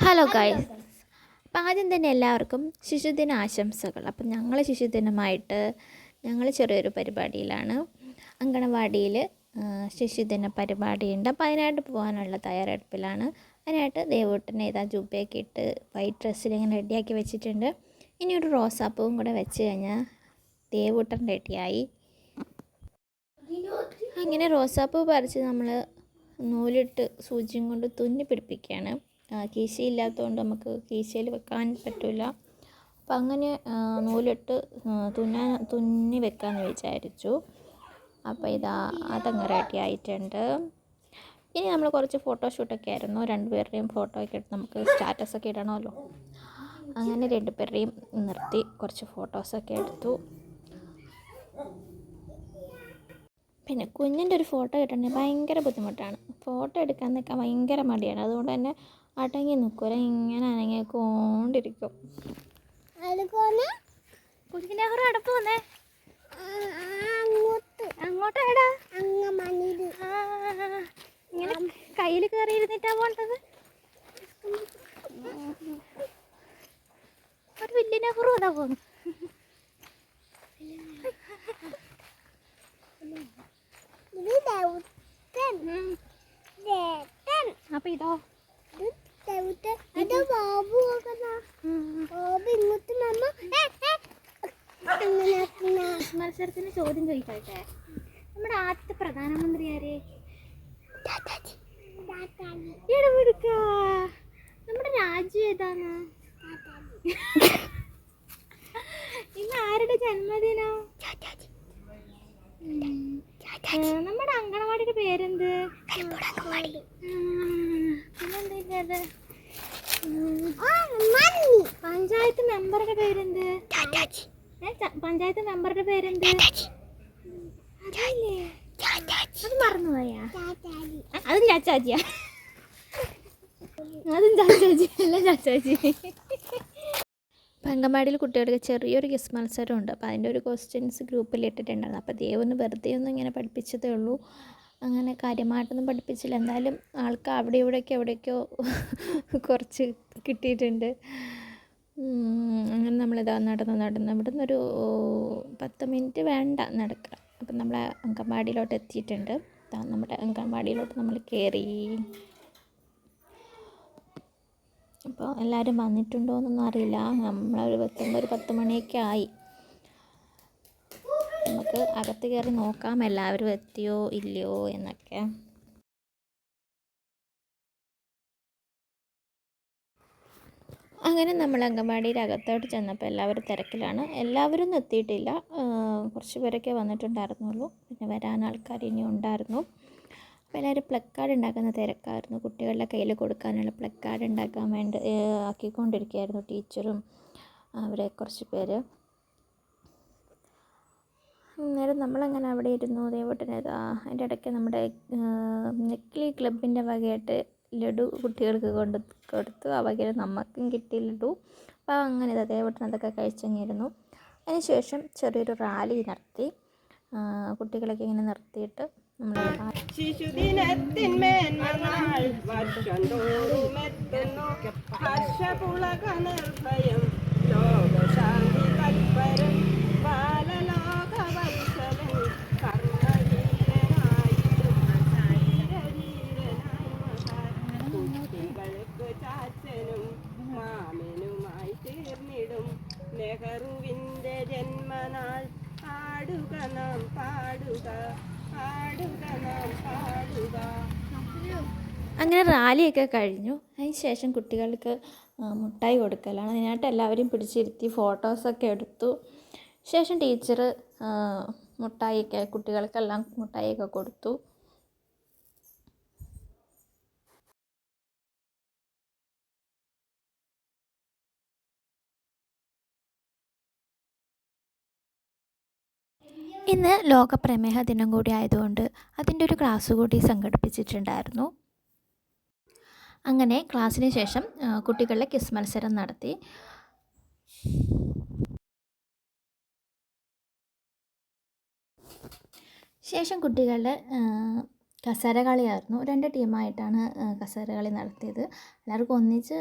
Hello guys. അപ്പം ആദ്യം തന്നെ എല്ലാവർക്കും ശിശുദിന ആശംസകൾ. അപ്പം ഞങ്ങൾ ശിശുദിനമായിട്ട് ഞങ്ങൾ ചെറിയൊരു പരിപാടിയിലാണ്. അങ്കണവാടിയിൽ ശിശുദിന പരിപാടിയുണ്ട്. അപ്പോൾ അതിനായിട്ട് പോകാനുള്ള തയ്യാറെടുപ്പിലാണ്. അതിനായിട്ട് ദേവൂട്ടനെ ഇതാ ജുബയൊക്കെ ഇട്ട് വൈറ്റ് ഡ്രസ്സിൽ ഇങ്ങനെ റെഡിയാക്കി വെച്ചിട്ടുണ്ട്. ഇനി ഒരു റോസാപ്പൂവും കൂടെ വെച്ച് കഴിഞ്ഞാൽ ദേവൂട്ടൻ റെഡിയായി. അങ്ങനെ റോസാപ്പൂ പറിച്ച് നമ്മൾ നൂലിട്ട് സൂചിയും കൊണ്ട് തുന്നി പിടിപ്പിക്കുകയാണ്. കീശയില്ലാത്തതുകൊണ്ട് നമുക്ക് കീശയിൽ വെക്കാൻ പറ്റില്ല. അപ്പം അങ്ങനെ നൂലിട്ട് തുന്നി വെക്കാമെന്ന് വിചാരിച്ചു. അപ്പോൾ ഇതാ അതങ്ങ് റെഡി ആയിട്ടുണ്ട്. ഇനി നമ്മൾ കുറച്ച് ഫോട്ടോഷൂട്ടൊക്കെ ആയിരുന്നു. രണ്ടുപേരുടെയും ഫോട്ടോ ഒക്കെ എടുത്ത് നമുക്ക് സ്റ്റാറ്റസൊക്കെ ഇടണമല്ലോ. അങ്ങനെ രണ്ടുപേരുടെയും നിർത്തി കുറച്ച് ഫോട്ടോസൊക്കെ എടുത്തു. പിന്നെ കുഞ്ഞിൻ്റെ ഒരു ഫോട്ടോ കിട്ടണമെങ്കിൽ ഭയങ്കര ബുദ്ധിമുട്ടാണ്. ഫോട്ടോ എടുക്കാൻ നിൽക്കാൻ ഭയങ്കര മടിയാണ്. അതുകൊണ്ട് തന്നെ അടങ്ങി നിൽക്കൂല, ഇങ്ങനെ അനങ്ങിക്കൊണ്ടിരിക്കും. കുഞ്ഞിനെ അടപ്പ് വന്നേ അങ്ങോട്ടാടാ, ഇങ്ങനെ കയ്യിൽ കയറി ഇരുന്നിട്ടാ പോണ്ടത്. ഒരു വലിയ നെഹ്റു അതാ പോന്നു. അപ്പൊ ഇതോ മത്സരത്തിന് ചോദ്യം ചോദിക്കട്ടെ. നമ്മുടെ ആദ്യത്തെ പ്രധാനമന്ത്രി ആര്? നമ്മുടെ രാജ്യം ഏതാണ്? ഇന്ന് ആരുടെ ജന്മദിനം? നമ്മുടെ അങ്കണവാടിയുടെ പേരെന്ത്? പിന്നെന്താ? പഞ്ചായത്ത് മെമ്പറുടെ പേരെന്ത്? പഞ്ചായത്ത് മെമ്പറുടെ പേരെന്ത്? അത് മറന്നുപോയാ? അതും ചാച്ചാജിയാ. അതും ചാച്ചാജി അല്ല ചാച്ചാജി. അങ്കൻവാടിയിൽ കുട്ടികൾക്ക് ചെറിയൊരു ക്വിസ് മത്സരമുണ്ട്. അപ്പോൾ അതിൻ്റെ ഒരു ക്വസ്റ്റ്യൻസ് ഗ്രൂപ്പിൽ ഇട്ടിട്ടുണ്ടായിരുന്നു. അപ്പോൾ ദേവൊന്ന് വെറുതെ ഒന്നും ഇങ്ങനെ പഠിപ്പിച്ചതേ ഉള്ളൂ. അങ്ങനെ കാര്യമായിട്ടൊന്നും പഠിപ്പിച്ചില്ല. എന്തായാലും ആൾക്ക് അവിടെ എവിടേക്കോ കുറച്ച് കിട്ടിയിട്ടുണ്ട്. അങ്ങനെ നമ്മളിതാ നടന്ന് ഇവിടെ നിന്നൊരു 10 മിനിറ്റ് വേണ്ട നടക്കുക. അപ്പം നമ്മൾ അങ്കൻവാടിയിലോട്ട് എത്തിയിട്ടുണ്ട്. നമ്മുടെ അങ്കൻവാടിയിലോട്ട് നമ്മൾ കയറി. അപ്പോൾ എല്ലാവരും വന്നിട്ടുണ്ടോ എന്നൊന്നും അറിയില്ല. നമ്മളൊരു 10 മണിയൊക്കെ ആയി. നമുക്ക് അകത്ത് കയറി നോക്കാം എല്ലാവരും എത്തിയോ ഇല്ലയോ എന്നൊക്കെ. അങ്ങനെ നമ്മൾ അങ്കൻവാടിയുടെ അകത്തോട്ട് ചെന്നപ്പോൾ എല്ലാവരും തിരക്കിലാണ്. എല്ലാവരും എത്തിയിട്ടില്ല, കുറച്ച് പേരൊക്കെ വന്നിട്ടുണ്ടായിരുന്നുള്ളൂ. പിന്നെ വരാൻ ആൾക്കാർ ഇനി ഉണ്ടായിരുന്നു. അപ്പോൾ എല്ലാവരും പ്ലക്കാർഡ് ഉണ്ടാക്കുന്ന തിരക്കായിരുന്നു. കുട്ടികളുടെ കയ്യിൽ കൊടുക്കാനുള്ള പ്ലക്കാർഡ് ഉണ്ടാക്കാൻ വേണ്ടി ആക്കിക്കൊണ്ടിരിക്കുകയായിരുന്നു ടീച്ചറും അവരെ കുറച്ച് പേര്. അന്നേരം നമ്മളങ്ങനെ അവിടെ ഇരുന്നു. ദേവൂട്ടനേതാ അതിൻ്റെ ഇടയ്ക്ക് നമ്മുടെ നെക്കിലി ക്ലബിൻ്റെ വകയായിട്ട് ലഡു കുട്ടികൾക്ക് കൊടുത്തു. ആ വകയിൽ നമുക്കും കിട്ടി ലഡു. അപ്പോൾ അങ്ങനെ ദേവൂട്ടൻ അതൊക്കെ കഴിച്ചങ്ങിരുന്നു. അതിനുശേഷം ചെറിയൊരു റാലി നടത്തി. കുട്ടികളൊക്കെ ഇങ്ങനെ നിർത്തിയിട്ട് നമ്മൾ ശിശുദിനത്തിന്മേന്മനാൾ വർഷം തോറുമെത്തുന്നു ഹർഷപുളക നിർഭയം ലോകശാന്തി തൽപരൻ ബാലലോകവത്സലൻ കർമ്മധീരനായിട്ടും ധീരധീരനായി കുട്ടികൾക്ക് ചാച്ചനും മാമനുമായി തീർന്നിടും നെഹ്റുവിൻ്റെ ജന്മനാൾ ആടുക നാം പാടുക. അങ്ങനെ റാലിയൊക്കെ കഴിഞ്ഞു. അതിന് ശേഷം കുട്ടികൾക്ക് മുട്ടായി കൊടുക്കലാണ്. അതിനായിട്ട് എല്ലാവരും പിടിച്ചിരുത്തി ഫോട്ടോസൊക്കെ എടുത്തു. ശേഷം ടീച്ചർ മുട്ടായിയൊക്കെ കുട്ടികൾക്കെല്ലാം മുട്ടായിയൊക്കെ കൊടുത്തു. ഇന്ന് ലോക പ്രമേഹ ദിനം കൂടി ആയതുകൊണ്ട് അതിൻ്റെ ഒരു ക്ലാസ് കൂടി സംഘടിപ്പിച്ചിട്ടുണ്ടായിരുന്നു. അങ്ങനെ ക്ലാസ്സിന് ശേഷം കുട്ടികളുടെ ക്വിസ് മത്സരം നടത്തി. ശേഷം കുട്ടികളുടെ കസേര കളിയായിരുന്നു. 2 ടീമായിട്ടാണ് കസേര കളി നടത്തിയത്. എല്ലാവർക്കും ഒന്നിച്ച്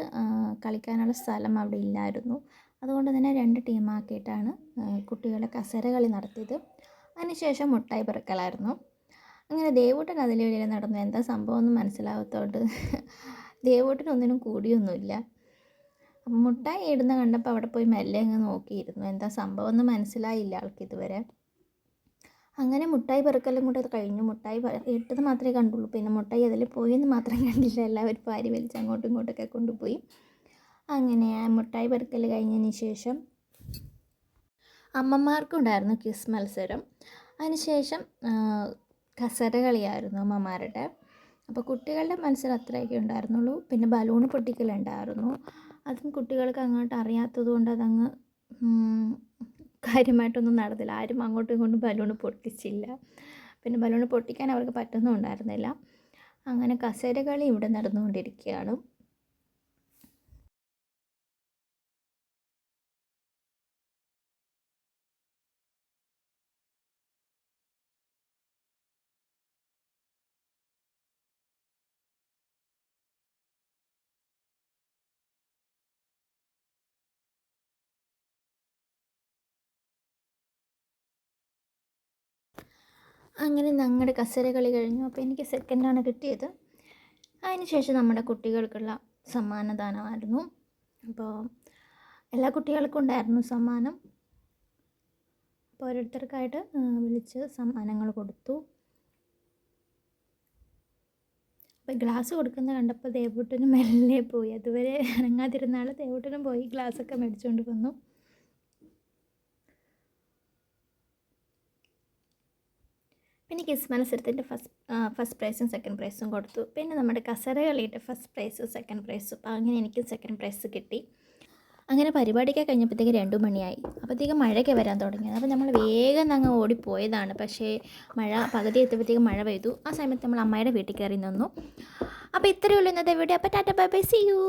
കളിക്കാനുള്ള സ്ഥലം അവിടെ ഇല്ലായിരുന്നു. അതുകൊണ്ട് തന്നെ 2 ടീമാക്കിയിട്ടാണ് കുട്ടികളെ കസേര കളി നടത്തിയത്. അതിനുശേഷം മുട്ടായി പെറുക്കലായിരുന്നു. അങ്ങനെ ദേവൂട്ടൻ അതിലെ നടന്നു. എന്താ സംഭവമൊന്നും മനസ്സിലാവാത്തതുകൊണ്ട് ദേവൂട്ടൻ ഒന്നിനും കൂടിയൊന്നുമില്ല. അപ്പം മുട്ടായി ഇടുന്ന കണ്ടപ്പോൾ അവിടെ പോയി മെല്ലെ അങ്ങ് നോക്കിയിരുന്നു. എന്താ സംഭവമൊന്നും മനസ്സിലായില്ല ആൾക്ക് ഇതുവരെ. അങ്ങനെ മുട്ടായി പെറുക്കലും കൂടെ കഴിഞ്ഞു. മുട്ടായി ഇട്ടത് മാത്രമേ കണ്ടുള്ളൂ. പിന്നെ മുട്ടായി അതിൽ പോയെന്ന് മാത്രം കണ്ടില്ല. എല്ലാവരും പാരി വലിച്ച് അങ്ങോട്ടും ഇങ്ങോട്ടൊക്കെ കൊണ്ടുപോയി. അങ്ങനെ മുട്ടായി പെറുക്കൽ കഴിഞ്ഞതിന് ശേഷം അമ്മമാർക്കുണ്ടായിരുന്നു ക്വിസ് മത്സരം. അതിനുശേഷം കസേര കളിയായിരുന്നു അമ്മമാരുടെ. അപ്പോൾ കുട്ടികളുടെ മത്സരം അത്രയൊക്കെ ഉണ്ടായിരുന്നുള്ളൂ. പിന്നെ ബലൂൺ പൊട്ടിക്കലുണ്ടായിരുന്നു. അതും കുട്ടികൾക്ക് അങ്ങോട്ട് അറിയാത്തത് കൊണ്ട് അതങ്ങ് കാര്യമായിട്ടൊന്നും നടന്നില്ല. ആരും അങ്ങോട്ടും ഇങ്ങോട്ടും ബലൂൺ പൊട്ടിച്ചില്ല. പിന്നെ ബലൂൺ പൊട്ടിക്കാൻ അവർക്ക് പറ്റുന്നുണ്ടായിരുന്നില്ല. അങ്ങനെ കസേര കളി ഇവിടെ നടന്നുകൊണ്ടിരിക്കുകയാണ്. അങ്ങനെ ഞങ്ങളുടെ കസേര കളി കഴിഞ്ഞു. അപ്പോൾ എനിക്ക് സെക്കൻഡാണ് കിട്ടിയത്. അതിനുശേഷം നമ്മുടെ കുട്ടികൾക്കുള്ള സമ്മാനദാനമായിരുന്നു. അപ്പോൾ എല്ലാ കുട്ടികൾക്കും ഉണ്ടായിരുന്നു സമ്മാനം. അപ്പോൾ ഓരോരുത്തർക്കായിട്ട് വിളിച്ച് സമ്മാനങ്ങൾ കൊടുത്തു. അപ്പോൾ ഗ്ലാസ് കൊടുക്കുന്ന കണ്ടപ്പോൾ ദേവൂട്ടനും മെല്ലെ പോയി. അതുവരെ അനങ്ങാതിരുന്ന ആൾ ദേവൂട്ടനും പോയി ഗ്ലാസ്സൊക്കെ മേടിച്ചുകൊണ്ട് വന്നു. പിന്നെ ക്വിസ് മത്സരത്തിൻ്റെ ഫസ്റ്റ് പ്രൈസും സെക്കൻഡ് പ്രൈസും കൊടുത്തു. പിന്നെ നമ്മുടെ കസേര കളിയുടെ ഫസ്റ്റ് പ്രൈസും സെക്കൻഡ് പ്രൈസും. അങ്ങനെ എനിക്ക് സെക്കൻഡ് പ്രൈസ് കിട്ടി. അങ്ങനെ പരിപാടിയൊക്കെ കഴിഞ്ഞപ്പോഴത്തേക്ക് 2 മണിയായി. അപ്പോഴത്തേക്കും മഴയൊക്കെ വരാൻ തുടങ്ങിയത്. അപ്പോൾ നമ്മൾ വേഗം അങ്ങ് ഓടിപ്പോയതാണ്. പക്ഷേ മഴ പകുതി എത്തിയപ്പോഴത്തേക്കും മഴ പെയ്തു. ആ സമയത്ത് നമ്മൾ അമ്മയുടെ വീട്ടിൽ കയറി നിന്നു. അപ്പോൾ ഇത്രയേ ഉള്ളൂ ഇന്നത്തെ വീഡിയോ. അപ്പോൾ ta ta bye bye, see U.